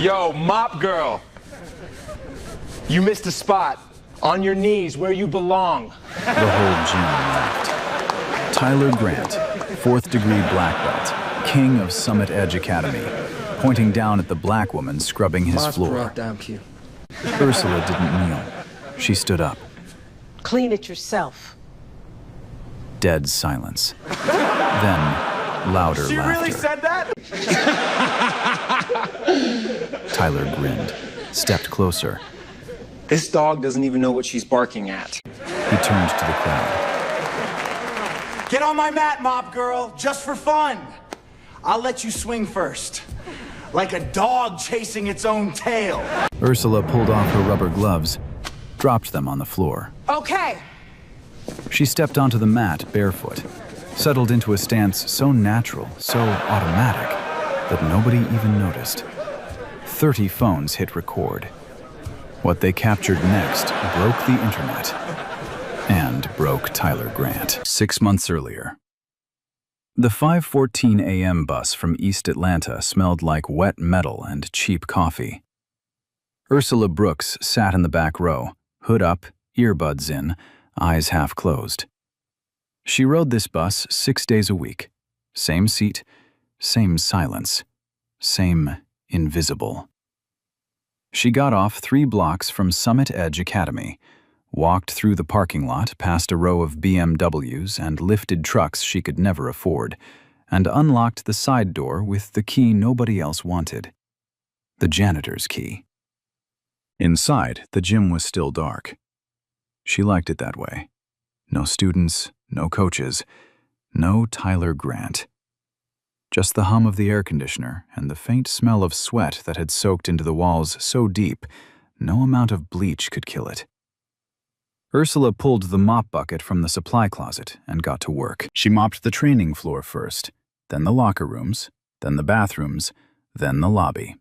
Yo, mop girl. You missed a spot. On your knees, where you belong. The whole gym laughed. Tyler Grant, fourth-degree black belt, king of Summit Edge Academy, pointing down at the black woman scrubbing his floor. Ursula didn't kneel. She stood up. Clean it yourself. Dead silence. Then, louder She laughter. really said that? Tyler grinned, stepped closer. This dog doesn't even know what she's barking at. He turned to the crowd. Get on my mat, mop girl, just for fun. I'll let you swing first. Like a dog chasing its own tail. Ursula pulled off her rubber gloves, dropped them on the floor. Okay. She stepped onto the mat barefoot, settled into a stance so natural, so automatic, that nobody even noticed. 30 phones hit record. What they captured next broke the internet and broke Tyler Grant. 6 months earlier. The 5:14 a.m. bus from East Atlanta smelled like wet metal and cheap coffee. Ursula Brooks sat in the back row, hood up, earbuds in, eyes half closed. She rode this bus 6 days a week. Same seat, same silence, same invisible. She got off 3 blocks from Summit Edge Academy, walked through the parking lot past a row of BMWs and lifted trucks she could never afford, and unlocked the side door with the key nobody else wanted. The janitor's key. Inside, the gym was still dark. She liked it that way. No students, no coaches, no Tyler Grant. Just the hum of the air conditioner and the faint smell of sweat that had soaked into the walls so deep, no amount of bleach could kill it. Ursula pulled the mop bucket from the supply closet and got to work. She mopped the training floor first, then the locker rooms, then the bathrooms, then the lobby.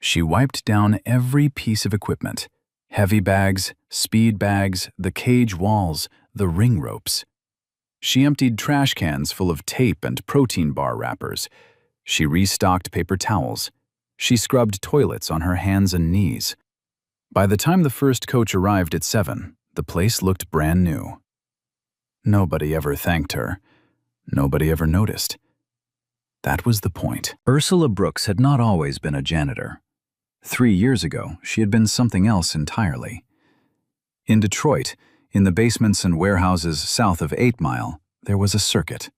She wiped down every piece of equipment: heavy bags, speed bags, the cage walls, the ring ropes. She emptied trash cans full of tape and protein bar wrappers. She restocked paper towels. She scrubbed toilets on her hands and knees. By the time the first coach arrived at 7, the place looked brand new. Nobody ever thanked her. Nobody ever noticed. That was the point. Ursula Brooks had not always been a janitor. 3 years ago, she had been something else entirely. In Detroit, in the basements and warehouses south of 8 Mile, there was a circuit.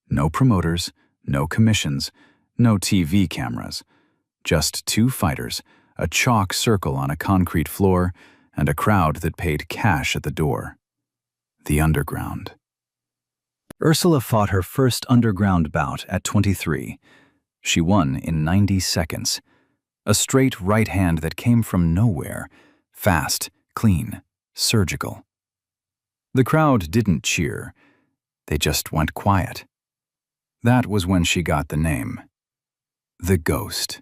No promoters, no commissions, no TV cameras. Just 2 fighters, a chalk circle on a concrete floor, and a crowd that paid cash at the door. The underground. Ursula fought her first underground bout at 23. She won in 90 seconds. A straight right hand that came from nowhere, fast, clean, surgical. The crowd didn't cheer. They just went quiet. That was when she got the name. The Ghost.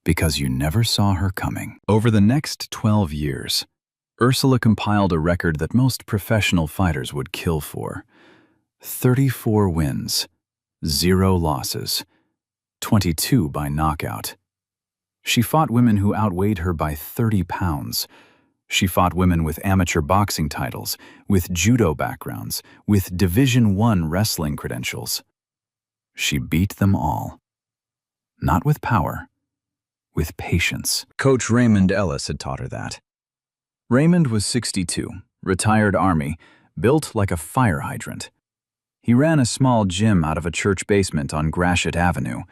Because you never saw her coming. Over the next 12 years, Ursula compiled a record that most professional fighters would kill for. 34 wins, 0 losses, 22 by knockout. She fought women who outweighed her by 30 pounds. She fought women with amateur boxing titles, with judo backgrounds, with Division I wrestling credentials. She beat them all. Not with power, with patience. Coach Raymond Ellis had taught her that. Raymond was 62, retired Army, built like a fire hydrant. He ran a small gym out of a church basement on Gratiot Avenue.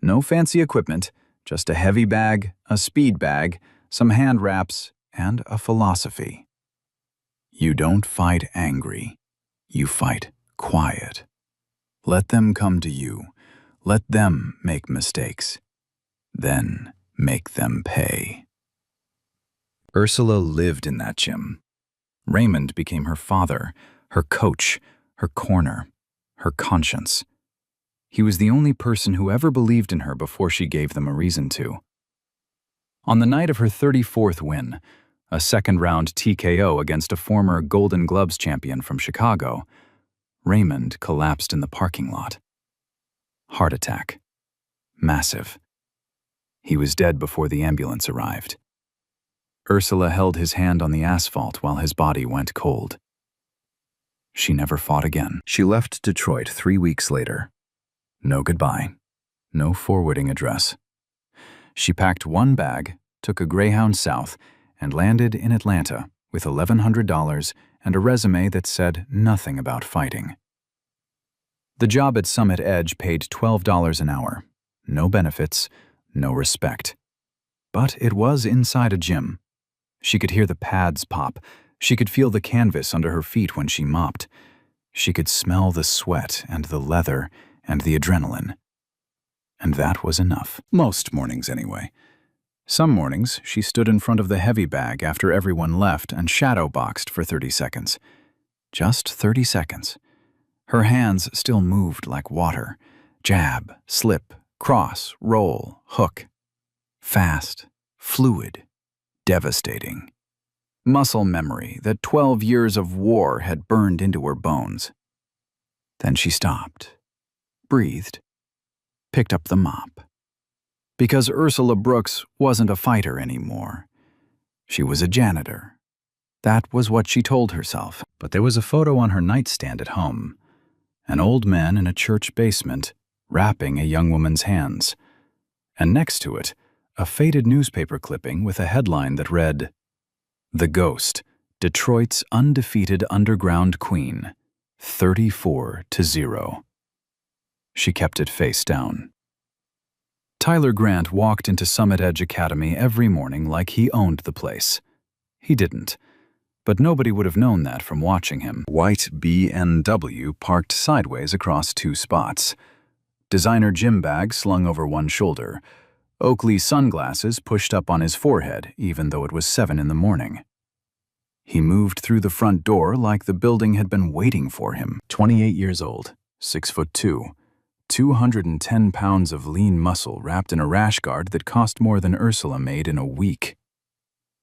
No fancy equipment, just a heavy bag, a speed bag, some hand wraps, and a philosophy. You don't fight angry. You fight quiet. Let them come to you. Let them make mistakes. Then make them pay. Ursula lived in that gym. Raymond became her father, her coach, her corner, her conscience. He was the only person who ever believed in her before she gave them a reason to. On the night of her 34th win, a second-round TKO against a former Golden Gloves champion from Chicago, Raymond collapsed in the parking lot. Heart attack. Massive. He was dead before the ambulance arrived. Ursula held his hand on the asphalt while his body went cold. She never fought again. She left Detroit 3 weeks later. No goodbye. No forwarding address. She packed one bag, took a Greyhound south, and landed in Atlanta with $1,100 and a resume that said nothing about fighting. The job at Summit Edge paid $12 an hour. No benefits, no respect. But it was inside a gym. She could hear the pads pop. She could feel the canvas under her feet when she mopped. She could smell the sweat and the leather and the adrenaline. And that was enough. Most mornings, anyway. Some mornings, she stood in front of the heavy bag after everyone left and shadow boxed for 30 seconds. Just 30 seconds. Her hands still moved like water. Jab, slip, cross, roll, hook. Fast, fluid, devastating. Muscle memory that 12 years of war had burned into her bones. Then she stopped, breathed, picked up the mop. Because Ursula Brooks wasn't a fighter anymore. She was a janitor. That was what she told herself. But there was a photo on her nightstand at home. An old man in a church basement, wrapping a young woman's hands. And next to it, a faded newspaper clipping with a headline that read, "The Ghost, Detroit's undefeated underground queen, 34-0. She kept it face down. Tyler Grant walked into Summit Edge Academy every morning like he owned the place. He didn't, but nobody would have known that from watching him. White BMW parked sideways across 2 spots. Designer gym bag slung over one shoulder. Oakley sunglasses pushed up on his forehead, even though it was 7 in the morning. He moved through the front door like the building had been waiting for him. 28 years old, 6'2", 210 pounds of lean muscle wrapped in a rash guard that cost more than Ursula made in a week.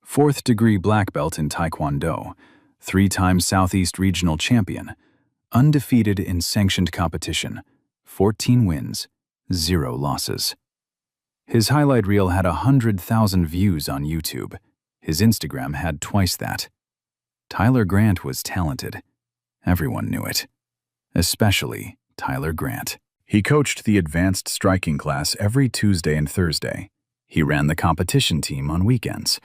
4th-degree black belt in Taekwondo, 3-time Southeast Regional champion, undefeated in sanctioned competition, 14 wins, 0 losses. His highlight reel had 100,000 views on YouTube. His Instagram had twice that. Tyler Grant was talented. Everyone knew it. Especially Tyler Grant. He coached the advanced striking class every Tuesday and Thursday. He ran the competition team on weekends.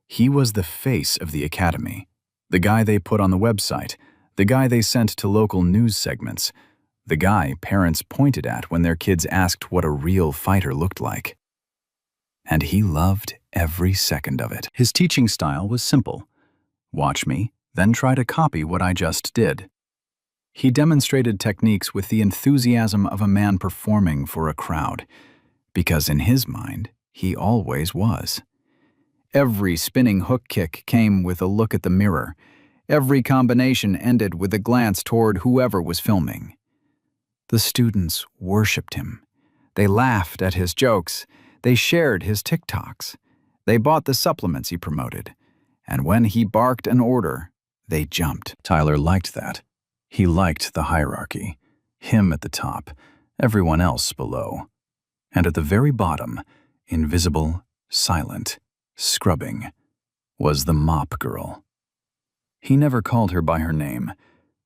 He was the face of the academy. The guy they put on the website. The guy they sent to local news segments. The guy parents pointed at when their kids asked what a real fighter looked like. And he loved every second of it. His teaching style was simple. Watch me, then try to copy what I just did. He demonstrated techniques with the enthusiasm of a man performing for a crowd, because in his mind, he always was. Every spinning hook kick came with a look at the mirror. Every combination ended with a glance toward whoever was filming. The students worshipped him. They laughed at his jokes. They shared his TikToks. They bought the supplements he promoted. And when he barked an order, they jumped. Tyler liked that. He liked the hierarchy. Him at the top, everyone else below. And at the very bottom, invisible, silent, scrubbing, was the mop girl. He never called her by her name.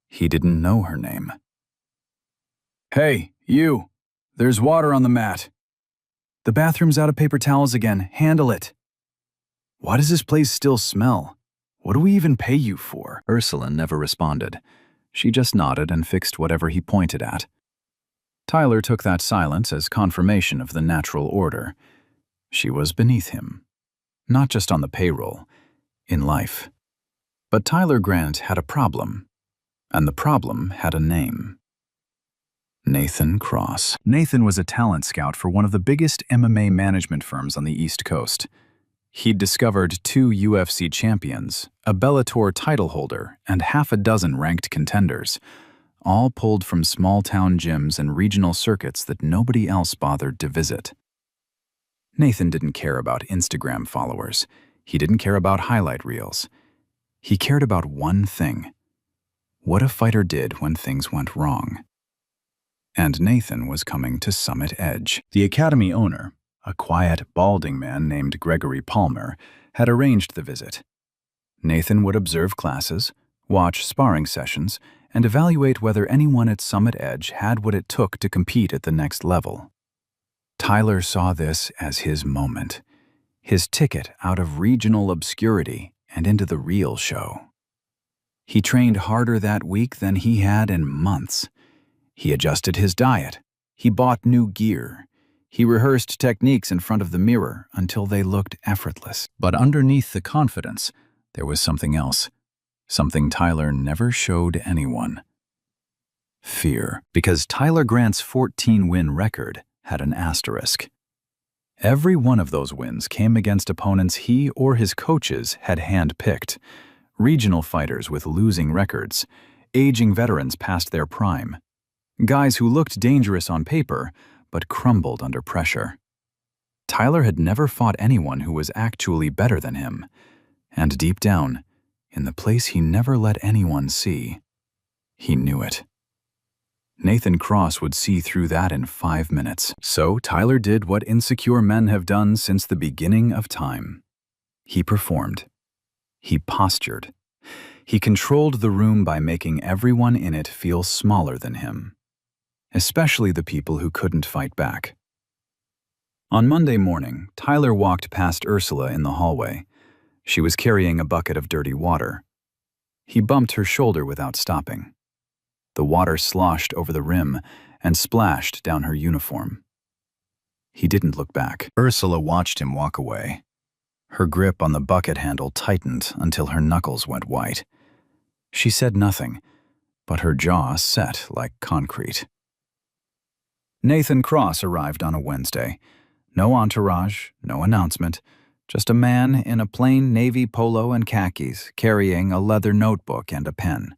He didn't know her name. "Hey, you! There's water on the mat. The bathroom's out of paper towels again. Handle it. Why does this place still smell? What do we even pay you for?" Ursula never responded. She just nodded and fixed whatever he pointed at. Tyler took that silence as confirmation of the natural order. She was beneath him. Not just on the payroll, in life. But Tyler Grant had a problem. And the problem had a name. Nathan Cross. Nathan was a talent scout for one of the biggest MMA management firms on the East Coast. He'd discovered 2 UFC champions, a Bellator title holder, and half a dozen ranked contenders, all pulled from small-town gyms and regional circuits that nobody else bothered to visit. Nathan didn't care about Instagram followers. He didn't care about highlight reels. He cared about one thing: what a fighter did when things went wrong. And Nathan was coming to Summit Edge. The academy owner, a quiet, balding man named Gregory Palmer, had arranged the visit. Nathan would observe classes, watch sparring sessions, and evaluate whether anyone at Summit Edge had what it took to compete at the next level. Tyler saw this as his moment, his ticket out of regional obscurity and into the real show. He trained harder that week than he had in months. He adjusted his diet. He bought new gear. He rehearsed techniques in front of the mirror until they looked effortless. But underneath the confidence, there was something else, something Tyler never showed anyone. Fear, because Tyler Grant's 14-win record had an asterisk. Every one of those wins came against opponents he or his coaches had handpicked, regional fighters with losing records, aging veterans past their prime, guys who looked dangerous on paper but crumbled under pressure. Tyler had never fought anyone who was actually better than him, and deep down, in the place he never let anyone see, he knew it. Nathan Cross would see through that in 5 minutes. So Tyler did what insecure men have done since the beginning of time. He performed. He postured. He controlled the room by making everyone in it feel smaller than him, especially the people who couldn't fight back. On Monday morning, Tyler walked past Ursula in the hallway. She was carrying a bucket of dirty water. He bumped her shoulder without stopping. The water sloshed over the rim and splashed down her uniform. He didn't look back. Ursula watched him walk away. Her grip on the bucket handle tightened until her knuckles went white. She said nothing, but her jaw set like concrete. Nathan Cross arrived on a Wednesday. No entourage, no announcement, just a man in a plain navy polo and khakis carrying a leather notebook and a pen.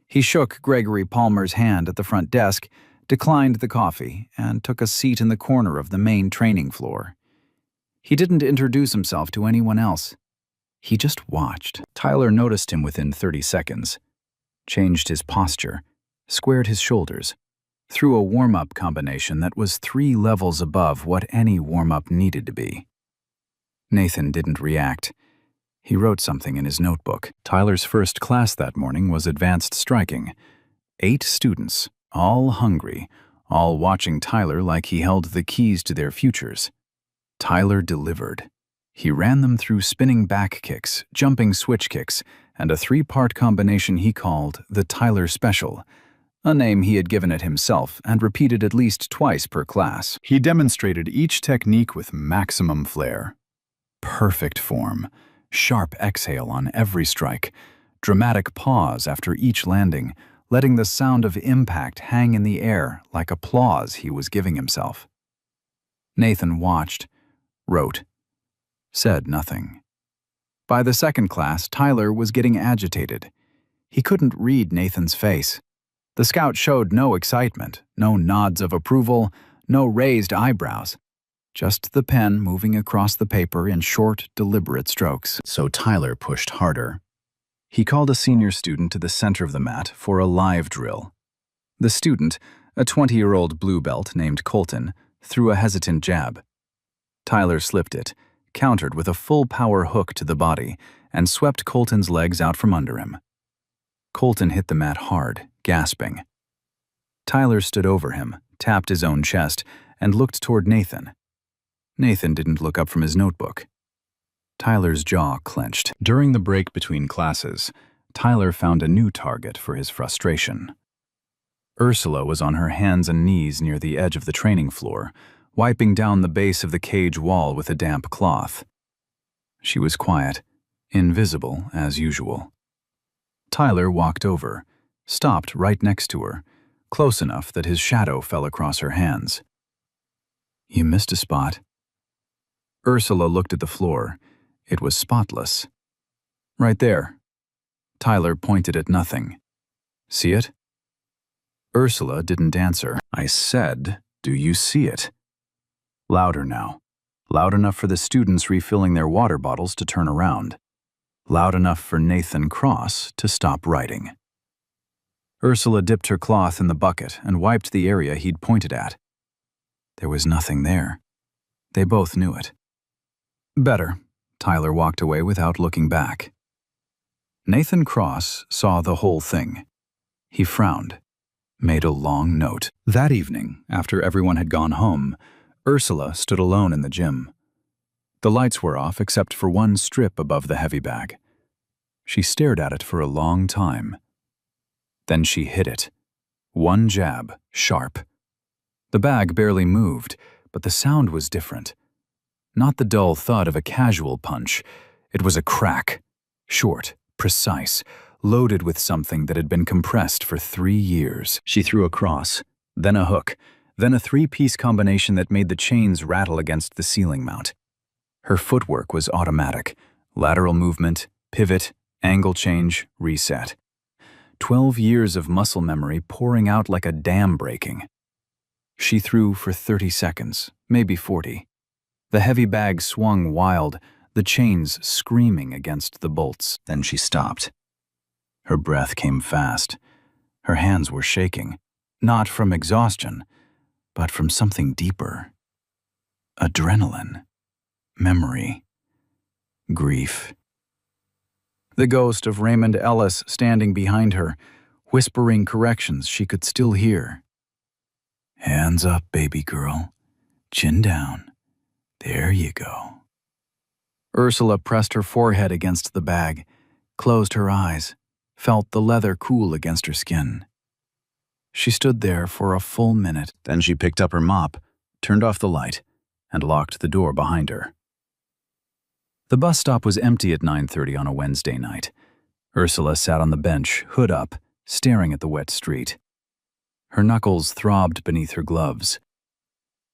He shook Gregory Palmer's hand at the front desk, declined the coffee, and took a seat in the corner of the main training floor. He didn't introduce himself to anyone else. He just watched. Tyler noticed him within 30 seconds, changed his posture, squared his shoulders, threw a warm-up combination that was 3 levels above what any warm-up needed to be. Nathan didn't react. He wrote something in his notebook. Tyler's first class that morning was advanced striking. 8 students, all hungry, all watching Tyler like he held the keys to their futures. Tyler delivered. He ran them through spinning back kicks, jumping switch kicks, and a 3-part combination he called the Tyler Special, a name he had given it himself and repeated at least twice per class. He demonstrated each technique with maximum flair. Perfect form. Sharp exhale on every strike, dramatic pause after each landing, letting the sound of impact hang in the air like applause he was giving himself. Nathan watched, wrote, said nothing. By the second class, Tyler was getting agitated. He couldn't read Nathan's face. The scout showed no excitement, no nods of approval, no raised eyebrows. Just the pen moving across the paper in short, deliberate strokes. So Tyler pushed harder. He called a senior student to the center of the mat for a live drill. The student, a 20-year-old blue belt named Colton, threw a hesitant jab. Tyler slipped it, countered with a full-power hook to the body, and swept Colton's legs out from under him. Colton hit the mat hard, gasping. Tyler stood over him, tapped his own chest, and looked toward Nathan. Nathan didn't look up from his notebook. Tyler's jaw clenched. During the break between classes, Tyler found a new target for his frustration. Ursula was on her hands and knees near the edge of the training floor, wiping down the base of the cage wall with a damp cloth. She was quiet, invisible as usual. Tyler walked over, stopped right next to her, close enough that his shadow fell across her hands. "You missed a spot." Ursula looked at the floor. It was spotless. "Right there." Tyler pointed at nothing. "See it?" Ursula didn't answer. "I said, do you see it?" Louder now. Loud enough for the students refilling their water bottles to turn around. Loud enough for Nathan Cross to stop writing. Ursula dipped her cloth in the bucket and wiped the area he'd pointed at. There was nothing there. They both knew it. Better, Tyler walked away without looking back. Nathan Cross saw the whole thing. He frowned, made a long note. That evening, after everyone had gone home, Ursula stood alone in the gym. The lights were off except for one strip above the heavy bag. She stared at it for a long time. Then she hit it. One jab, sharp. The bag barely moved, but the sound was different. Not the dull thud of a casual punch. It was a crack, short, precise, loaded with something that had been compressed for 3 years. She threw a cross, then a hook, then a 3-piece combination that made the chains rattle against the ceiling mount. Her footwork was automatic. Lateral movement, pivot, angle change, reset. 12 years of muscle memory pouring out like a dam breaking. She threw for 30 seconds, maybe 40. The heavy bag swung wild, the chains screaming against the bolts. Then she stopped. Her breath came fast. Her hands were shaking, not from exhaustion, but from something deeper. Adrenaline. Memory. Grief. The ghost of Raymond Ellis standing behind her, whispering corrections she could still hear. Hands up, baby girl. Chin down. There you go. Ursula pressed her forehead against the bag, closed her eyes, felt the leather cool against her skin. She stood there for a full minute. Then she picked up her mop, turned off the light, and locked the door behind her. The bus stop was empty at 9:30 on a Wednesday night. Ursula sat on the bench, hood up, staring at the wet street. Her knuckles throbbed beneath her gloves.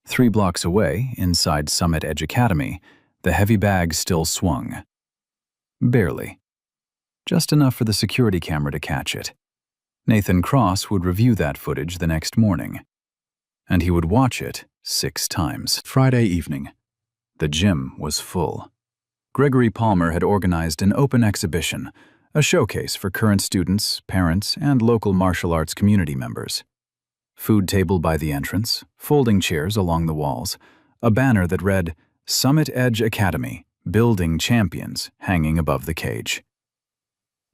3 blocks away, inside Summit Edge Academy, the heavy bag still swung. Barely. Just enough for the security camera to catch it. Nathan Cross would review that footage the next morning. And he would watch it 6 times. Friday evening. The gym was full. Gregory Palmer had organized an open exhibition, a showcase for current students, parents, and local martial arts community members. Food table by the entrance, folding chairs along the walls, a banner that read, Summit Edge Academy, Building Champions, hanging above the cage.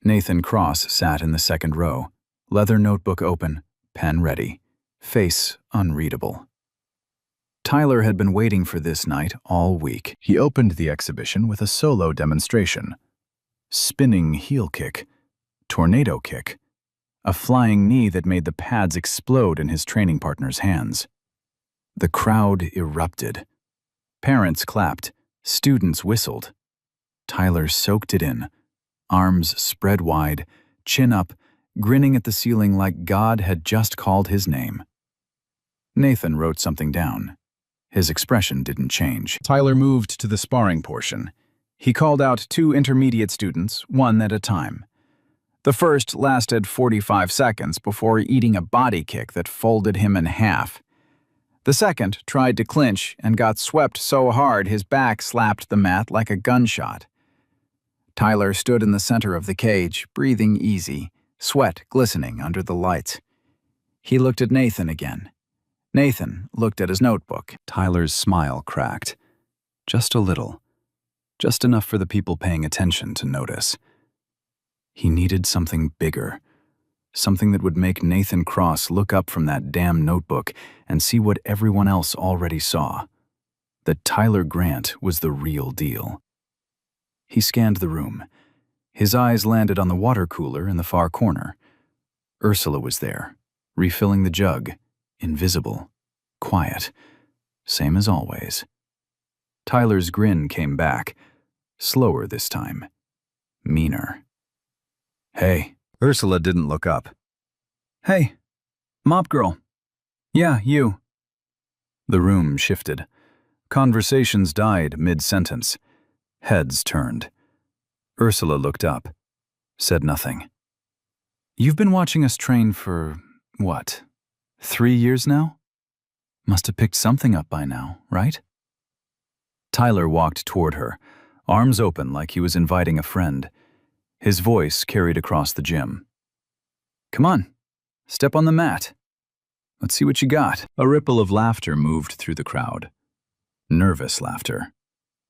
Nathan Cross sat in the second row, leather notebook open, pen ready, face unreadable. Tyler had been waiting for this night all week. He opened the exhibition with a solo demonstration. Spinning heel kick, tornado kick, a flying knee that made the pads explode in his training partner's hands. The crowd erupted. Parents clapped, students whistled. Tyler soaked it in, arms spread wide, chin up, grinning at the ceiling like God had just called his name. Nathan wrote something down. His expression didn't change. Tyler moved to the sparring portion. He called out 2 intermediate students, one at a time. The first lasted 45 seconds before eating a body kick that folded him in half. The second tried to clinch and got swept so hard his back slapped the mat like a gunshot. Tyler stood in the center of the cage, breathing easy, sweat glistening under the lights. He looked at Nathan again. Nathan looked at his notebook. Tyler's smile cracked. Just a little. Just enough for the people paying attention to notice. He needed something bigger. Something that would make Nathan Cross look up from that damn notebook and see what everyone else already saw. That Tyler Grant was the real deal. He scanned the room. His eyes landed on the water cooler in the far corner. Ursula was there, refilling the jug. Invisible, quiet, same as always. Tyler's grin came back, slower this time, meaner. Hey, Ursula didn't look up. Hey, mop girl. Yeah, you. The room shifted. Conversations died mid-sentence. Heads turned. Ursula looked up, said nothing. You've been watching us train for, what? 3 years now? Must have picked something up by now, right? Tyler walked toward her, arms open like he was inviting a friend. His voice carried across the gym. Come on, step on the mat. Let's see what you got. A ripple of laughter moved through the crowd. Nervous laughter.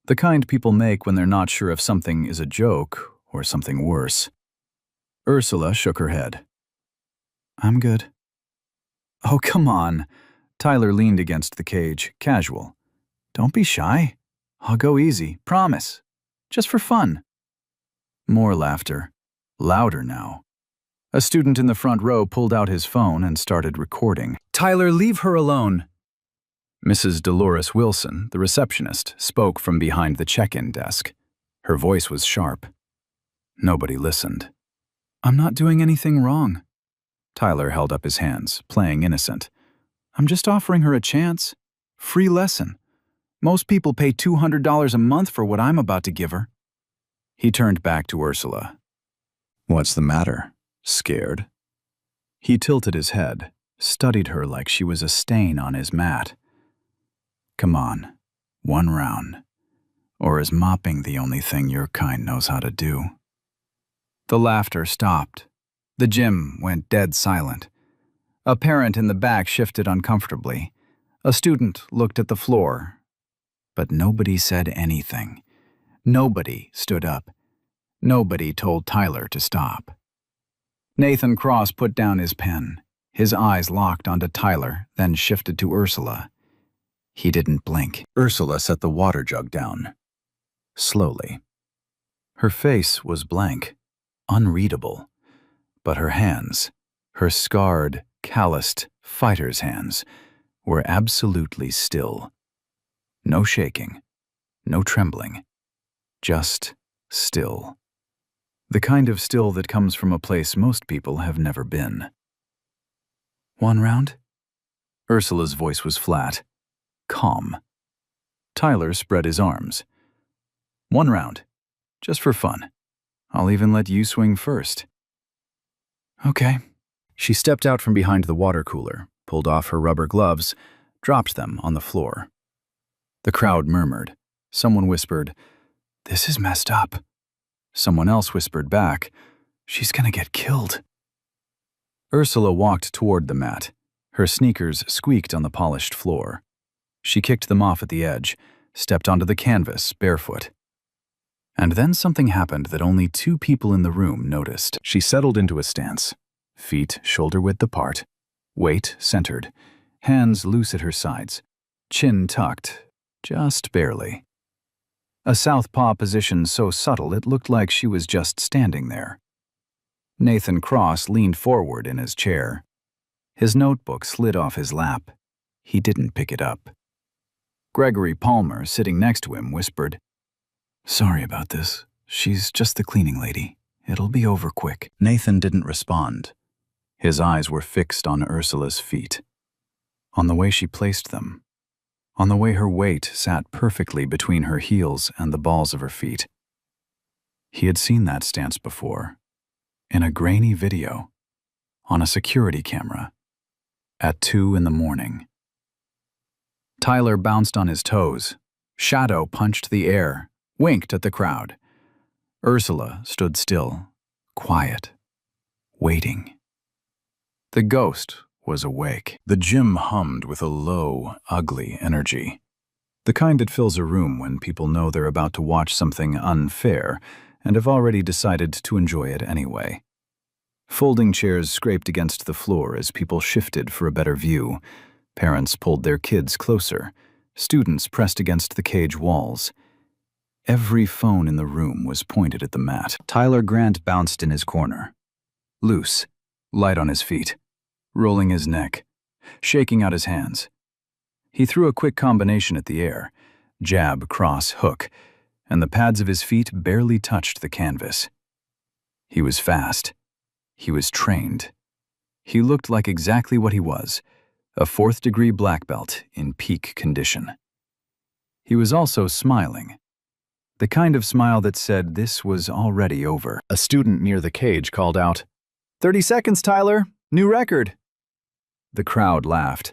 The kind people make when they're not sure if something is a joke or something worse. Ursula shook her head. I'm good. Oh, come on. Tyler leaned against the cage, casual. Don't be shy. I'll go easy, promise. Just for fun. More laughter. Louder now. A student in the front row pulled out his phone and started recording. Tyler, leave her alone. Mrs. Dolores Wilson, the receptionist, spoke from behind the check-in desk. Her voice was sharp. Nobody listened. I'm not doing anything wrong. Tyler held up his hands, playing innocent. I'm just offering her a chance. Free lesson. Most people pay $200 a month for what I'm about to give her. He turned back to Ursula. What's the matter? Scared? He tilted his head, studied her like she was a stain on his mat. Come on, one round. Or is mopping the only thing your kind knows how to do? The laughter stopped. The gym went dead silent. A parent in the back shifted uncomfortably. A student looked at the floor. But nobody said anything. Nobody stood up. Nobody told Tyler to stop. Nathan Cross put down his pen. His eyes locked onto Tyler, then shifted to Ursula. He didn't blink. Ursula set the water jug down. Slowly. Her face was blank, unreadable. But her hands, her scarred, calloused fighter's hands, were absolutely still. No shaking, no trembling, just still. The kind of still that comes from a place most people have never been. One round? Ursula's voice was flat, calm. Tyler spread his arms. One round, just for fun. I'll even let you swing first. Okay. She stepped out from behind the water cooler, pulled off her rubber gloves, dropped them on the floor. The crowd murmured. Someone whispered, "This is messed up." Someone else whispered back, "She's gonna get killed." Ursula walked toward the mat. Her sneakers squeaked on the polished floor. She kicked them off at the edge, stepped onto the canvas, barefoot. And then something happened that only two people in the room noticed. She settled into a stance, feet shoulder-width apart, weight centered, hands loose at her sides, chin tucked, just barely. A southpaw position so subtle it looked like she was just standing there. Nathan Cross leaned forward in his chair. His notebook slid off his lap. He didn't pick it up. Gregory Palmer, sitting next to him, whispered, "Sorry about this. She's just the cleaning lady. It'll be over quick." Nathan didn't respond. His eyes were fixed on Ursula's feet, on the way she placed them, on the way her weight sat perfectly between her heels and the balls of her feet. He had seen that stance before, in a grainy video, on a security camera, at 2 a.m. Tyler bounced on his toes. Shadow punched the air, winked at the crowd. Ursula stood still, quiet, waiting. The ghost was awake. The gym hummed with a low, ugly energy. The kind that fills a room when people know they're about to watch something unfair and have already decided to enjoy it anyway. Folding chairs scraped against the floor as people shifted for a better view. Parents pulled their kids closer. Students pressed against the cage walls. Every phone in the room was pointed at the mat. Tyler Grant bounced in his corner. Loose, light on his feet, rolling his neck, shaking out his hands. He threw a quick combination at the air, jab, cross, hook, and the pads of his feet barely touched the canvas. He was fast. He was trained. He looked like exactly what he was, a 4th-degree black belt in peak condition. He was also smiling, the kind of smile that said this was already over. A student near the cage called out, 30 seconds, Tyler! New record! The crowd laughed.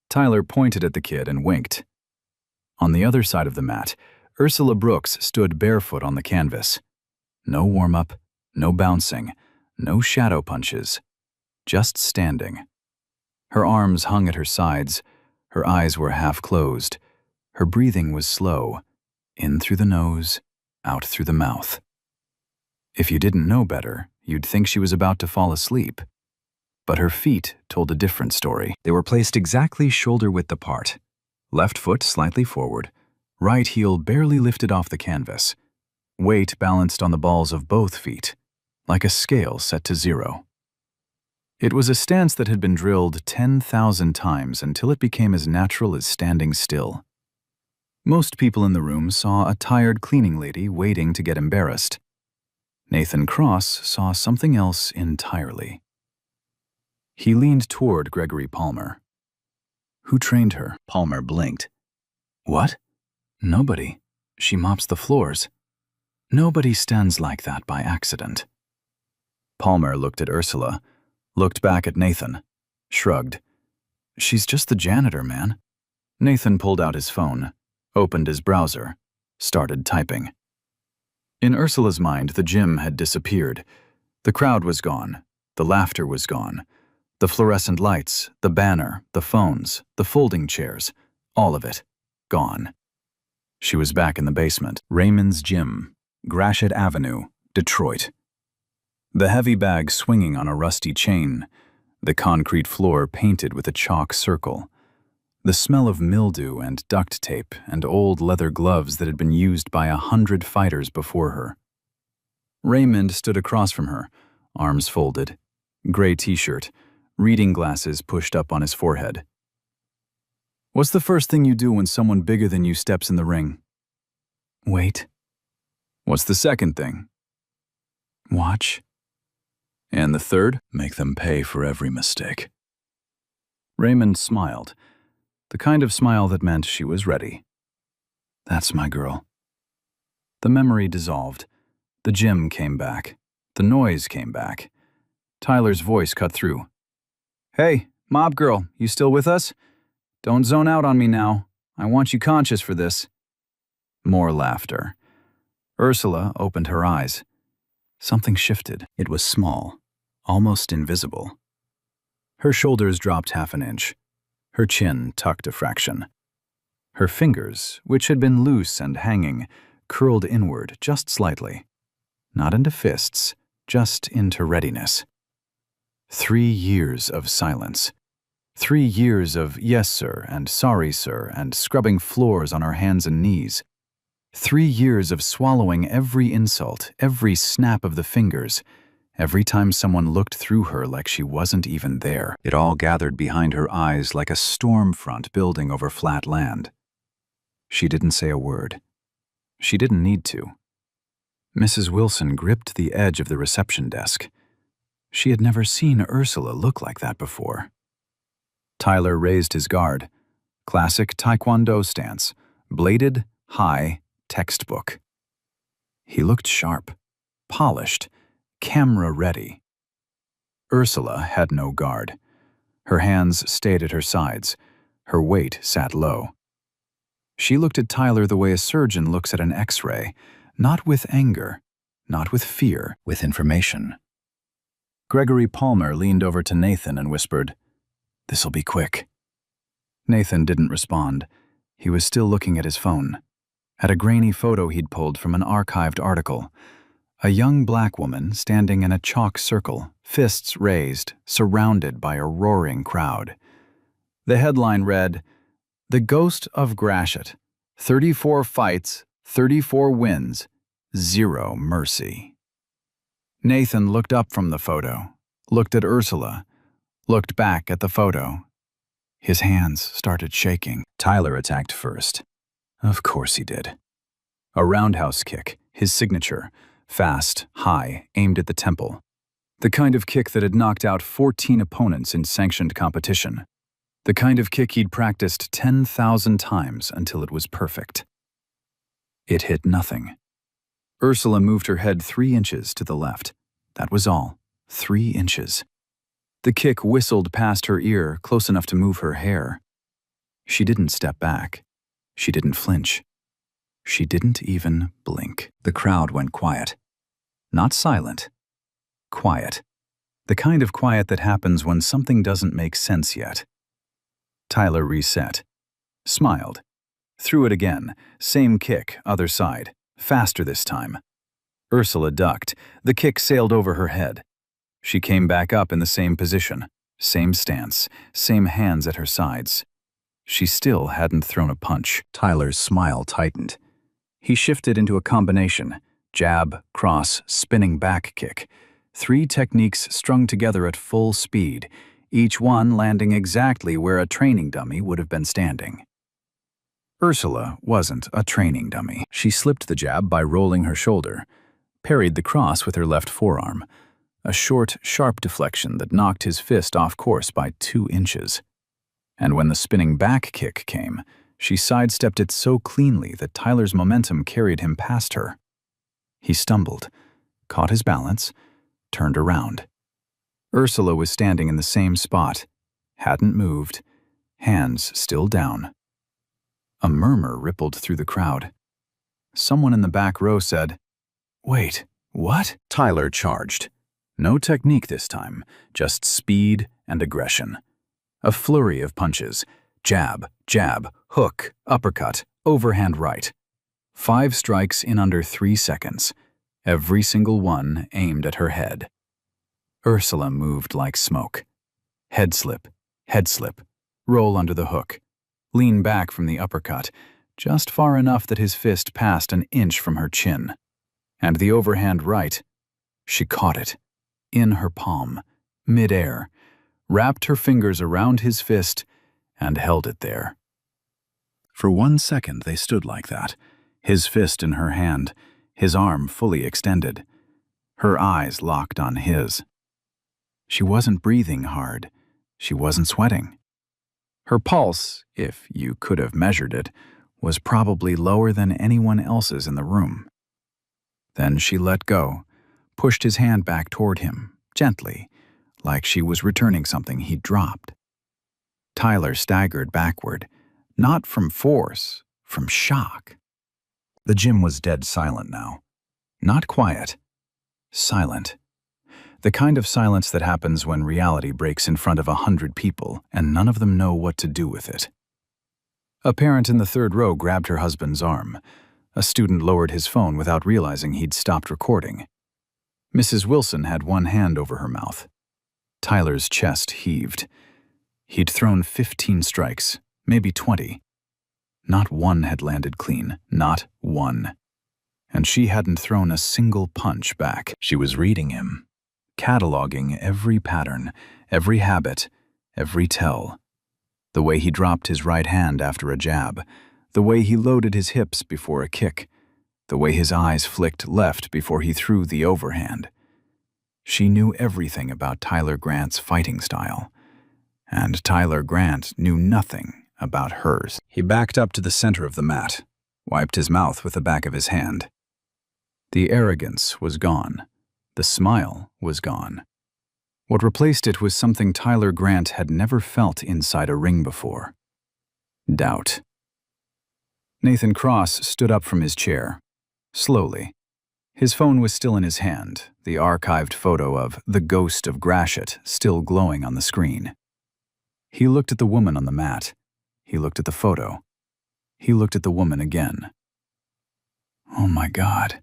Tyler pointed at the kid and winked. On the other side of the mat, Ursula Brooks stood barefoot on the canvas. No warm-up, no bouncing, no shadow punches, just standing. Her arms hung at her sides, her eyes were half closed, Her breathing was slow, in through the nose, out through the mouth. If you didn't know better, you'd think she was about to fall asleep. But her feet told a different story. They were placed exactly shoulder-width apart. Left foot slightly forward, right heel barely lifted off the canvas. Weight balanced on the balls of both feet, like a scale set to 0. It was a stance that had been drilled 10,000 times until it became as natural as standing still. Most people in the room saw a tired cleaning lady waiting to get embarrassed. Nathan Cross saw something else entirely. He leaned toward Gregory Palmer. Who trained her? Palmer blinked. What? Nobody. She mops the floors. Nobody stands like that by accident. Palmer looked at Ursula, looked back at Nathan, shrugged. She's just the janitor, man. Nathan pulled out his phone, opened his browser, started typing. In Ursula's mind, the gym had disappeared. The crowd was gone. The laughter was gone. The fluorescent lights, the banner, the phones, the folding chairs, all of it, gone. She was back in the basement. Raymond's Gym, Gratiot Avenue, Detroit. The heavy bag swinging on a rusty chain, the concrete floor painted with a chalk circle, the smell of mildew and duct tape and old leather gloves that had been used by 100 fighters before her. Raymond stood across from her, arms folded, gray t-shirt, reading glasses pushed up on his forehead. What's the first thing you do when someone bigger than you steps in the ring? Wait. What's the second thing? Watch. And the third? Make them pay for every mistake. Raymond smiled, the kind of smile that meant she was ready. That's my girl. The memory dissolved. The gym came back. The noise came back. Tyler's voice cut through. Hey, mob girl, you still with us? Don't zone out on me now. I want you conscious for this. More laughter. Ursula opened her eyes. Something shifted. It was small, almost invisible. Her shoulders dropped half an inch. Her chin tucked a fraction. Her fingers, which had been loose and hanging, curled inward just slightly. Not into fists, just into readiness. 3 years of silence. 3 years of yes, sir, and sorry, sir, and scrubbing floors on our hands and knees. 3 years of swallowing every insult, every snap of the fingers, every time someone looked through her like she wasn't even there. It all gathered behind her eyes like a storm front building over flat land. She didn't say a word. She didn't need to. Mrs. Wilson gripped the edge of the reception desk. She had never seen Ursula look like that before. Tyler raised his guard. Classic Taekwondo stance. Bladed, high, textbook. He looked sharp, polished, camera-ready. Ursula had no guard. Her hands stayed at her sides. Her weight sat low. She looked at Tyler the way a surgeon looks at an X-ray, not with anger, not with fear, with information. Gregory Palmer leaned over to Nathan and whispered, "This'll be quick." Nathan didn't respond. He was still looking at his phone, at a grainy photo he'd pulled from an archived article. A young black woman standing in a chalk circle, fists raised, surrounded by a roaring crowd. The headline read, "The Ghost of Gratiot, 34 fights, 34 wins, 0 mercy." Nathan looked up from the photo, looked at Ursula, looked back at the photo. His hands started shaking. Tyler attacked first. Of course he did. A roundhouse kick, his signature, fast, high, aimed at the temple. The kind of kick that had knocked out 14 opponents in sanctioned competition. The kind of kick he'd practiced 10,000 times until it was perfect. It hit nothing. Ursula moved her head 3 inches to the left. That was all. 3 inches. The kick whistled past her ear, close enough to move her hair. She didn't step back. She didn't flinch. She didn't even blink. The crowd went quiet. Not silent. Quiet. The kind of quiet that happens when something doesn't make sense yet. Tyler reset. Smiled. Threw it again. Same kick, other side. Faster this time. Ursula ducked. The kick sailed over her head. She came back up in the same position. Same stance. Same hands at her sides. She still hadn't thrown a punch. Tyler's smile tightened. He shifted into a combination. Jab, cross, spinning back kick. 3 techniques strung together at full speed, each one landing exactly where a training dummy would have been standing. Ursula wasn't a training dummy. She slipped the jab by rolling her shoulder, parried the cross with her left forearm, a short, sharp deflection that knocked his fist off course by 2 inches. And when the spinning back kick came, she sidestepped it so cleanly that Tyler's momentum carried him past her. He stumbled, caught his balance, turned around. Ursula was standing in the same spot, hadn't moved, hands still down. A murmur rippled through the crowd. Someone in the back row said, "Wait, what?" Tyler charged. No technique this time, just speed and aggression. A flurry of punches. Jab, jab, hook, uppercut, overhand right. 5 strikes in under 3 seconds. Every single one aimed at her head. Ursula moved like smoke. Head slip, roll under the hook. Lean back from the uppercut, just far enough that his fist passed an inch from her chin. And the overhand right, she caught it. In her palm, mid-air, wrapped her fingers around his fist, and held it there. For 1 second they stood like that, his fist in her hand, his arm fully extended, her eyes locked on his. She wasn't breathing hard. She wasn't sweating. Her pulse, if you could have measured it, was probably lower than anyone else's in the room. Then she let go, pushed his hand back toward him, gently, like she was returning something he'd dropped. Tyler staggered backward, not from force, from shock. The gym was dead silent now. Not quiet. Silent. The kind of silence that happens when reality breaks in front of 100 people and none of them know what to do with it. A parent in the 3rd row grabbed her husband's arm. A student lowered his phone without realizing he'd stopped recording. Mrs. Wilson had one hand over her mouth. Tyler's chest heaved. He'd thrown 15 strikes, maybe 20. Not one had landed clean, not one. And she hadn't thrown a single punch back. She was reading him, cataloging every pattern, every habit, every tell. The way he dropped his right hand after a jab, the way he loaded his hips before a kick, the way his eyes flicked left before he threw the overhand. She knew everything about Tyler Grant's fighting style, and Tyler Grant knew nothing about hers. He backed up to the center of the mat, wiped his mouth with the back of his hand. The arrogance was gone. The smile was gone. What replaced it was something Tyler Grant had never felt inside a ring before. Doubt. Nathan Cross stood up from his chair, slowly. His phone was still in his hand, the archived photo of the ghost of Gratiot still glowing on the screen. He looked at the woman on the mat. He looked at the photo. He looked at the woman again. "Oh my God,"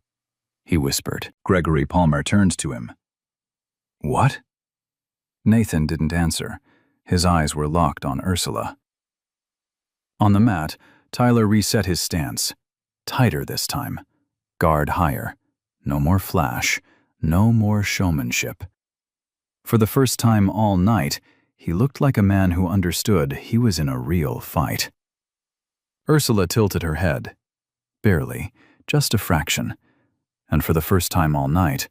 he whispered. Gregory Palmer turned to him. "What?" Nathan didn't answer. His eyes were locked on Ursula. On the mat, Tyler reset his stance. Tighter this time. Guard higher. No more flash. No more showmanship. For the first time all night, he looked like a man who understood he was in a real fight. Ursula tilted her head. Barely, just a fraction. And for the first time all night,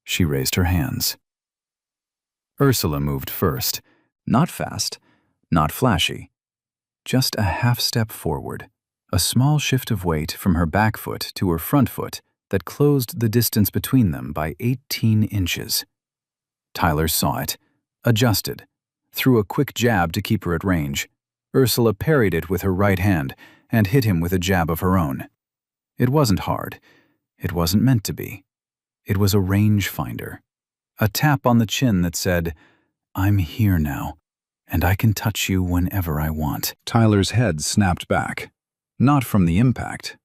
she raised her hands. Ursula moved first. Not fast, not flashy. Just a half step forward, a small shift of weight from her back foot to her front foot that closed the distance between them by 18 inches. Tyler saw it, adjusted, threw a quick jab to keep her at range. Ursula parried it with her right hand and hit him with a jab of her own. It wasn't hard. It wasn't meant to be. It was a range finder. A tap on the chin that said, "I'm here now, and I can touch you whenever I want." Tyler's head snapped back. Not from the impact,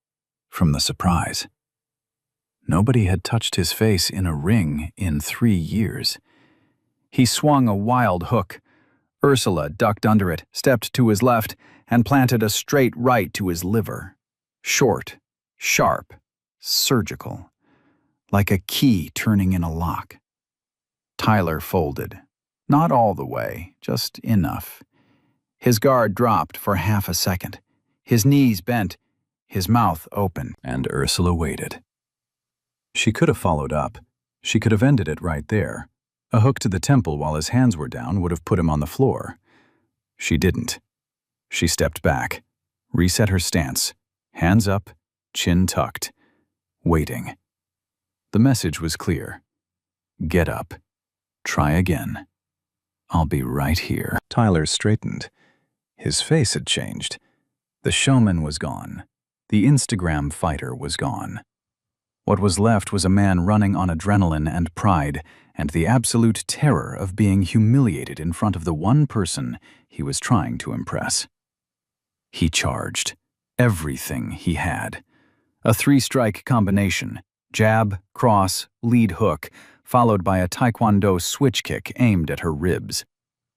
from the surprise. Nobody had touched his face in a ring in 3 years. He swung a wild hook. Ursula ducked under it, stepped to his left, and planted a straight right to his liver. Short, sharp, surgical, like a key turning in a lock. Tyler folded. Not all the way, just enough. His guard dropped for half a second. His knees bent, his mouth open, and Ursula waited. She could have followed up. She could have ended it right there. A hook to the temple while his hands were down would have put him on the floor. She didn't. She stepped back, reset her stance, hands up, chin tucked, waiting. The message was clear. Get up. Try again. I'll be right here. Tyler straightened. His face had changed. The showman was gone. The Instagram fighter was gone. What was left was a man running on adrenaline and pride and the absolute terror of being humiliated in front of the one person he was trying to impress. He charged. Everything he had. A 3-strike combination. Jab, cross, lead hook, followed by a taekwondo switch kick aimed at her ribs.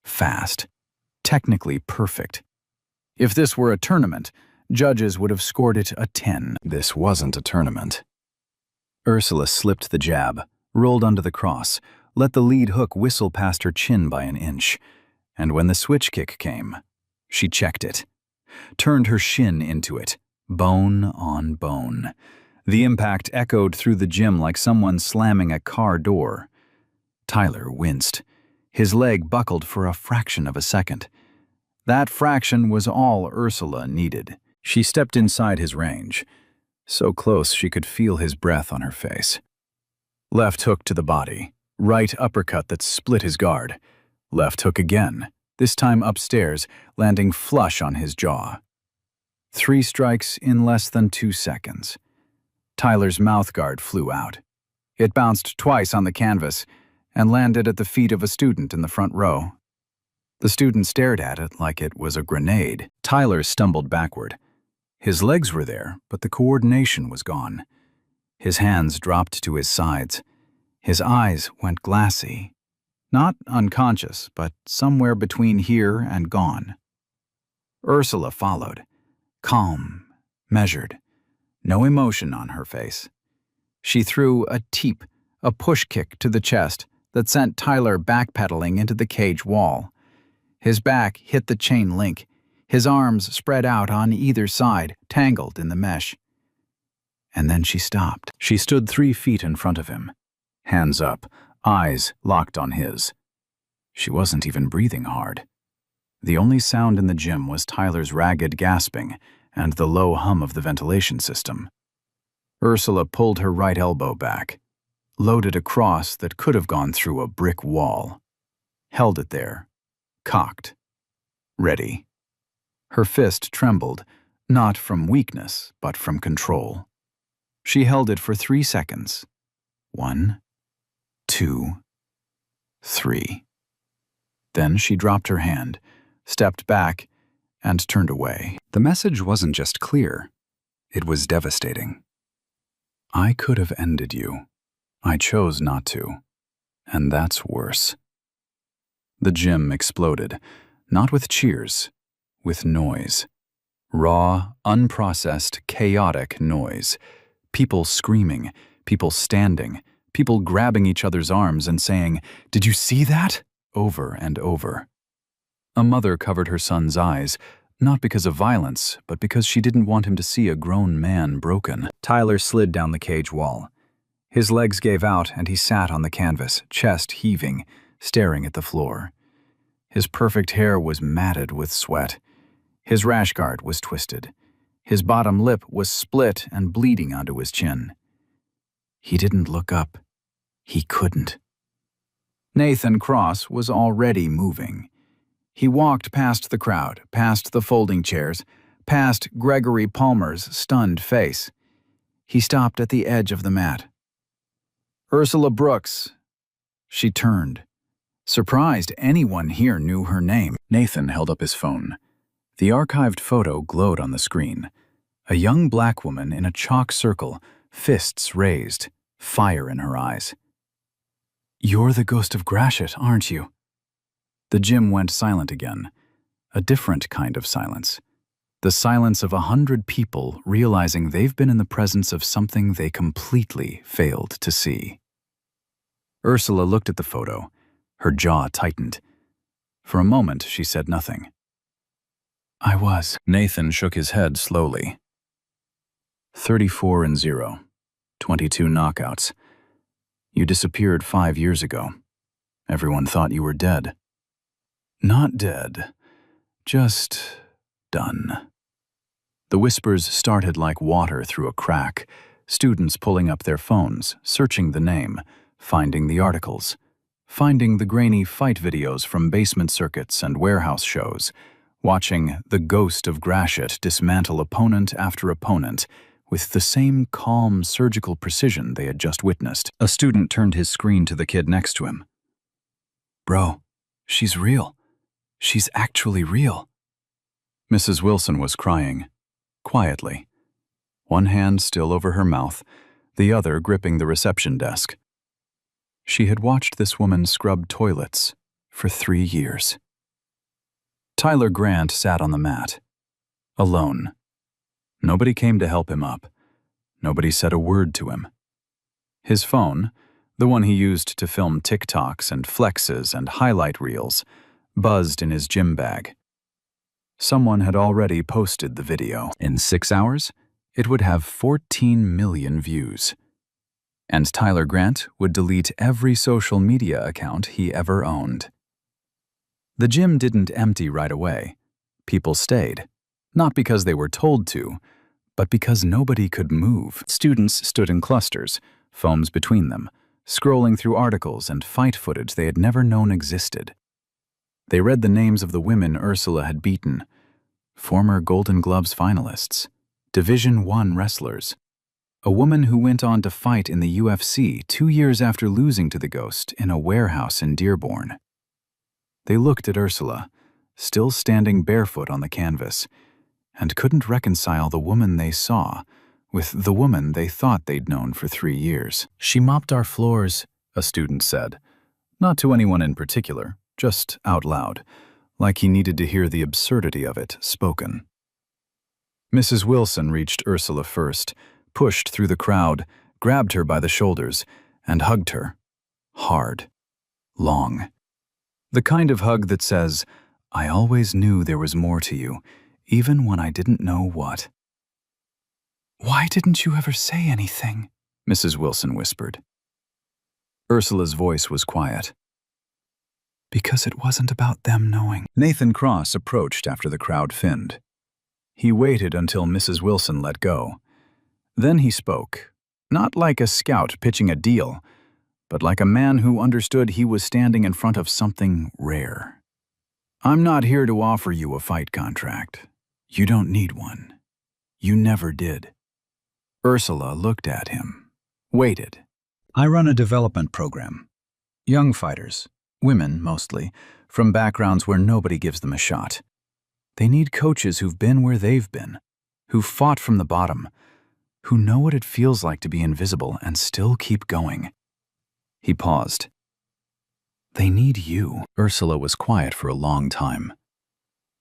Fast. Technically perfect. If this were a tournament, judges would have scored it a 10. This wasn't a tournament. Ursula slipped the jab, rolled under the cross, let the lead hook whistle past her chin by an inch, and when the switch kick came, she checked it, turned her shin into it, bone on bone. The impact echoed through the gym like someone slamming a car door. Tyler winced. His leg buckled for a fraction of a second. That fraction was all Ursula needed. She stepped inside his range, so close she could feel his breath on her face. Left hook to the body, right uppercut that split his guard. Left hook again, this time upstairs, landing flush on his jaw. 3 strikes in less than 2 seconds. Tyler's mouthguard flew out. It bounced twice on the canvas and landed at the feet of a student in the front row. The student stared at it like it was a grenade. Tyler stumbled backward. His legs were there, but the coordination was gone. His hands dropped to his sides. His eyes went glassy. Not unconscious, but somewhere between here and gone. Ursula followed. Calm, measured. No emotion on her face. She threw a teep, a push kick to the chest that sent Tyler backpedaling into the cage wall. His back hit the chain link. His arms spread out on either side, tangled in the mesh. And then she stopped. She stood 3 feet in front of him. Hands up, eyes locked on his. She wasn't even breathing hard. The only sound in the gym was Tyler's ragged gasping and the low hum of the ventilation system. Ursula pulled her right elbow back, loaded a cross that could have gone through a brick wall, held it there, cocked, ready. Her fist trembled, not from weakness, but from control. She held it for 3 seconds. 1, 2, 3. Then she dropped her hand, stepped back, and turned away. The message wasn't just clear. It was devastating. I could have ended you. I chose not to. And that's worse. The gym exploded, not with cheers, with noise. Raw, unprocessed, chaotic noise. People screaming, people standing, people grabbing each other's arms and saying, "Did you see that?" over and over. A mother covered her son's eyes, not because of violence, but because she didn't want him to see a grown man broken. Tyler slid down the cage wall. His legs gave out and he sat on the canvas, chest heaving, staring at the floor. His perfect hair was matted with sweat. His rash guard was twisted. His bottom lip was split and bleeding onto his chin. He didn't look up. He couldn't. Nathan Cross was already moving. He walked past the crowd, past the folding chairs, past Gregory Palmer's stunned face. He stopped at the edge of the mat. Ursula Brooks. She turned. Surprised anyone here knew her name. Nathan held up his phone. The archived photo glowed on the screen. A young black woman in a chalk circle, fists raised, fire in her eyes. "You're the ghost of Gratiot, aren't you?" The gym went silent again, a different kind of silence. The silence of 100 people realizing they've been in the presence of something they completely failed to see. Ursula looked at the photo, her jaw tightened. For a moment, she said nothing. "I was." Nathan shook his head slowly. 34-0, 22 knockouts. You disappeared 5 years ago. Everyone thought you were dead. Not dead, just done. The whispers started like water through a crack, students pulling up their phones, searching the name, finding the articles, finding the grainy fight videos from basement circuits and warehouse shows, watching the ghost of Gratiot dismantle opponent after opponent with the same calm surgical precision they had just witnessed. A student turned his screen to the kid next to him. "Bro, she's real. She's actually real." Mrs. Wilson was crying, quietly, one hand still over her mouth, the other gripping the reception desk. She had watched this woman scrub toilets for 3 years. Tyler Grant sat on the mat, alone. Nobody came to help him up. Nobody said a word to him. His phone, the one he used to film TikToks and flexes and highlight reels, buzzed in his gym bag. Someone had already posted the video. In 6 hours, it would have 14 million views. And Tyler Grant would delete every social media account he ever owned. The gym didn't empty right away. People stayed, not because they were told to, but because nobody could move. Students stood in clusters, phones between them, scrolling through articles and fight footage they had never known existed. They read the names of the women Ursula had beaten, former Golden Gloves finalists, Division I wrestlers, a woman who went on to fight in the UFC 2 years after losing to the ghost in a warehouse in Dearborn. They looked at Ursula, still standing barefoot on the canvas, and couldn't reconcile the woman they saw with the woman they thought they'd known for 3 years. "She mopped our floors," a student said, not to anyone in particular, just out loud, like he needed to hear the absurdity of it spoken. Mrs. Wilson reached Ursula first, pushed through the crowd, grabbed her by the shoulders, and hugged her. Hard. Long. The kind of hug that says, "I always knew there was more to you, even when I didn't know what." "Why didn't you ever say anything?" Mrs. Wilson whispered. Ursula's voice was quiet. "Because it wasn't about them knowing." Nathan Cross approached after the crowd thinned. He waited until Mrs. Wilson let go. Then he spoke, not like a scout pitching a deal, but like a man who understood he was standing in front of something rare. "I'm not here to offer you a fight contract. You don't need one. You never did." Ursula looked at him, waited. "I run a development program. Young fighters, women mostly, from backgrounds where nobody gives them a shot. They need coaches who've been where they've been, who've fought from the bottom, who know what it feels like to be invisible and still keep going." He paused. "They need you." Ursula was quiet for a long time.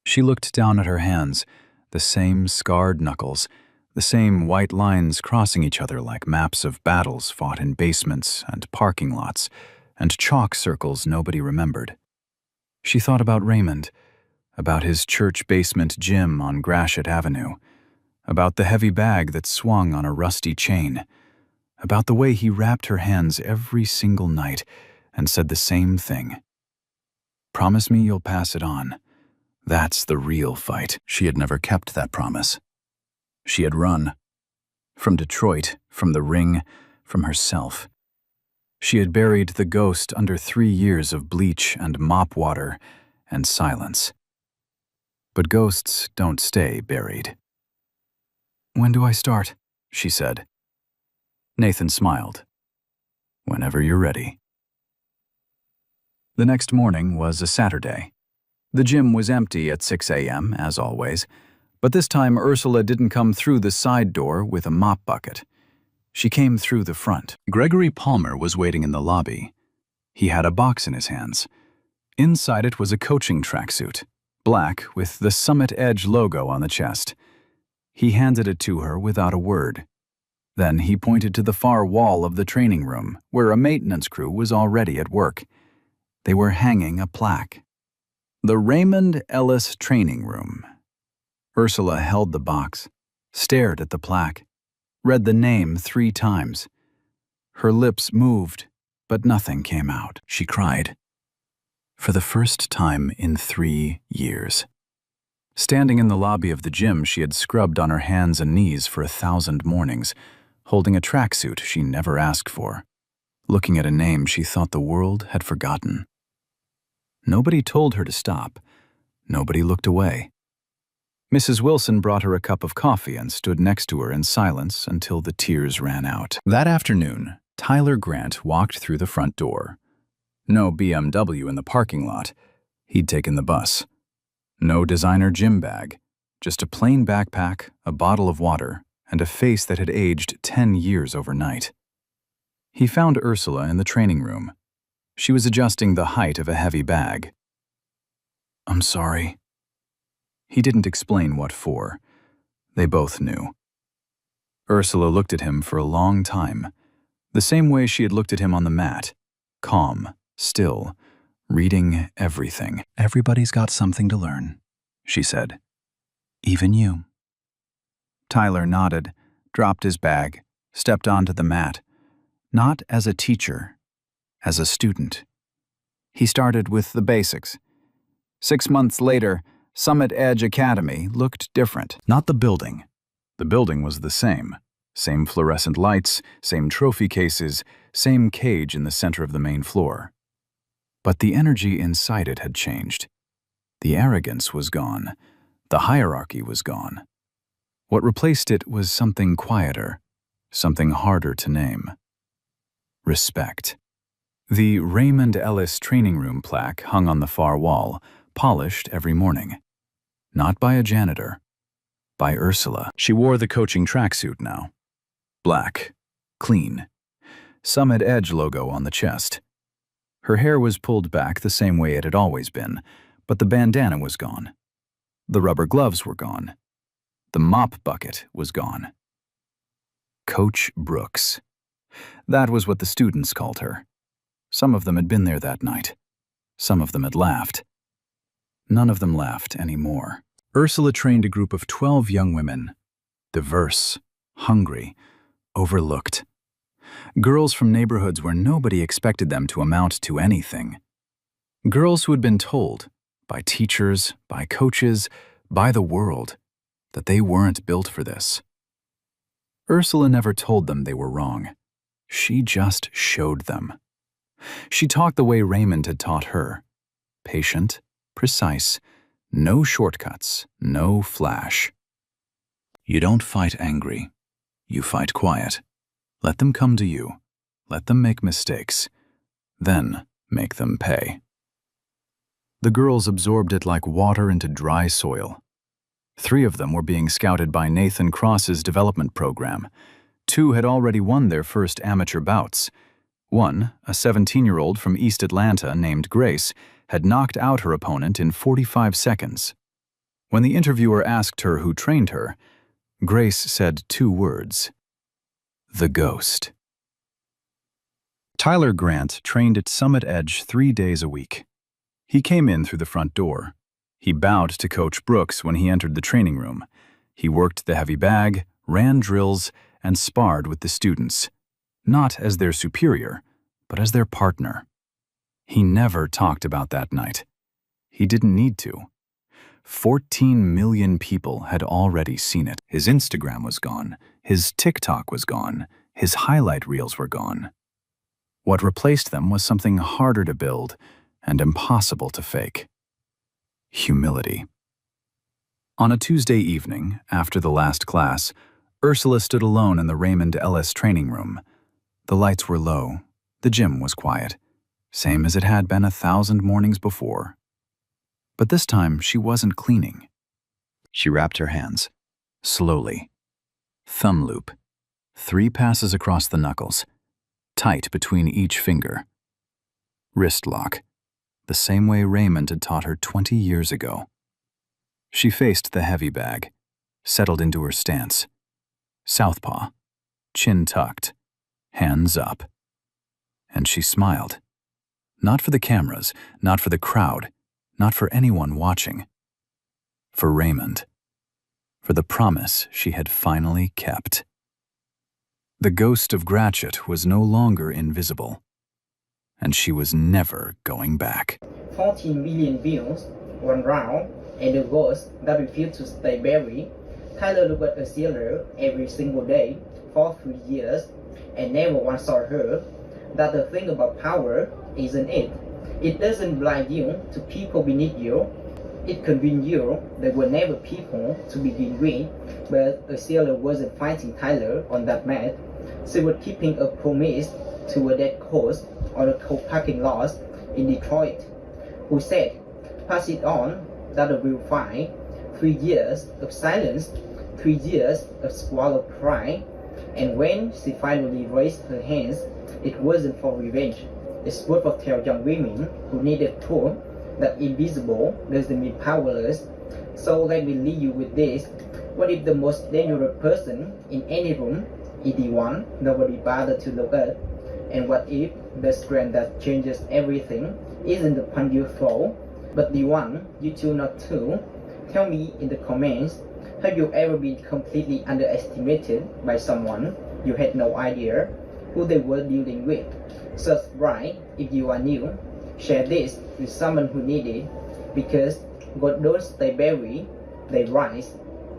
She looked down at her hands, the same scarred knuckles, the same white lines crossing each other like maps of battles fought in basements and parking lots, and chalk circles nobody remembered. She thought about Raymond, about his church basement gym on Gratiot Avenue, about the heavy bag that swung on a rusty chain, about the way he wrapped her hands every single night and said the same thing. "Promise me you'll pass it on. That's the real fight." She had never kept that promise. She had run. From Detroit, from the ring, from herself. She had buried the ghost under 3 years of bleach and mop water and silence. But ghosts don't stay buried. "When do I start?" she said. Nathan smiled. "Whenever you're ready." The next morning was a Saturday. The gym was empty at 6 a.m., as always, But this time Ursula didn't come through the side door with a mop bucket. She came through the front. Gregory Palmer was waiting in the lobby. He had a box in his hands. Inside it was a coaching tracksuit, black with the Summit Edge logo on the chest. He handed it to her without a word. Then he pointed to the far wall of the training room, where a maintenance crew was already at work. They were hanging a plaque. The Raymond Ellis Training Room. Ursula held the box, stared at the plaque, read the name 3 times. Her lips moved, but nothing came out. She cried. For the first time in 3 years. Standing in the lobby of the gym, she had scrubbed on her hands and knees for 1,000 mornings, holding a tracksuit she never asked for, looking at a name she thought the world had forgotten. Nobody told her to stop. Nobody looked away. Mrs. Wilson brought her a cup of coffee and stood next to her in silence until the tears ran out. That afternoon, Tyler Grant walked through the front door. No BMW in the parking lot. He'd taken the bus. No designer gym bag. Just a plain backpack, a bottle of water, and a face that had aged 10 years overnight. He found Ursula in the training room. She was adjusting the height of a heavy bag. "I'm sorry." He didn't explain what for. They both knew. Ursula looked at him for a long time, the same way she had looked at him on the mat, calm, still, reading everything. "Everybody's got something to learn," she said. "Even you." Tyler nodded, dropped his bag, stepped onto the mat. Not as a teacher, as a student. He started with the basics. 6 months later, Summit Edge Academy looked different. Not the building. The building was the same. Same fluorescent lights, same trophy cases, same cage in the center of the main floor. But the energy inside it had changed. The arrogance was gone. The hierarchy was gone. What replaced it was something quieter, something harder to name. Respect. The Raymond Ellis Training Room plaque hung on the far wall, polished every morning. Not by a janitor. By Ursula. She wore the coaching tracksuit now. Black. Clean. Summit Edge logo on the chest. Her hair was pulled back the same way it had always been, but the bandana was gone. The rubber gloves were gone. The mop bucket was gone. Coach Brooks. That was what the students called her. Some of them had been there that night. Some of them had laughed. None of them laughed anymore. Ursula trained a group of 12 young women. Diverse, hungry, overlooked. Girls from neighborhoods where nobody expected them to amount to anything. Girls who had been told, by teachers, by coaches, by the world, that they weren't built for this. Ursula never told them they were wrong. She just showed them. She talked the way Raymond had taught her. Patient, precise, no shortcuts, no flash. You don't fight angry. You fight quiet. Let them come to you. Let them make mistakes. Then make them pay. The girls absorbed it like water into dry soil. 3 of them were being scouted by Nathan Cross's development program. 2 had already won their first amateur bouts. One, a 17-year-old from East Atlanta named Grace, had knocked out her opponent in 45 seconds. When the interviewer asked her who trained her, Grace said 2 words: the ghost. Tyler Grant trained at Summit Edge 3 days a week. He came in through the front door. He bowed to Coach Brooks when he entered the training room. He worked the heavy bag, ran drills, and sparred with the students, not as their superior, but as their partner. He never talked about that night. He didn't need to. 14 million people had already seen it. His Instagram was gone. His TikTok was gone. His highlight reels were gone. What replaced them was something harder to build and impossible to fake. Humility. On a Tuesday evening, after the last class, Ursula stood alone in the Raymond Ellis training room. The lights were low. The gym was quiet, same as it had been 1,000 mornings before. But this time, she wasn't cleaning. She wrapped her hands. Slowly. Thumb loop. 3 passes across the knuckles. Tight between each finger. Wrist lock. The same way Raymond had taught her 20 years ago. She faced the heavy bag, settled into her stance. Southpaw. Chin tucked. Hands up. And she smiled. Not for the cameras, not for the crowd, not for anyone watching. For Raymond. For the promise she had finally kept. The ghost of Gratchett was no longer invisible, and she was never going back. 14 million views, one round, and the ghost that refused to stay buried. Tyler looked at a sailor every single day for 3 years and never once saw her. That's the thing about power, isn't it? It doesn't blind you to people beneath you. It convinced you there were never people to begin with, but a sailor wasn't fighting Tyler on that mat. She was keeping a promise to a dead coast on a coal parking lot in Detroit, who said, pass it on, that will find. 3 years of silence, 3 years of swallowed pride, and when she finally raised her hands, it wasn't for revenge. It's worth of tell young women who needed proof that invisible doesn't mean powerless. So let me leave you with this. What if the most dangerous person in any room is the one nobody bothered to look at? And what if the strength that changes everything isn't the punch you throw, but the one you choose not to? Tell me in the comments, have you ever been completely underestimated by someone you had no idea who they were dealing with? Subscribe if you are new. Share this with someone who needs it, because God don't stay buried, they rise.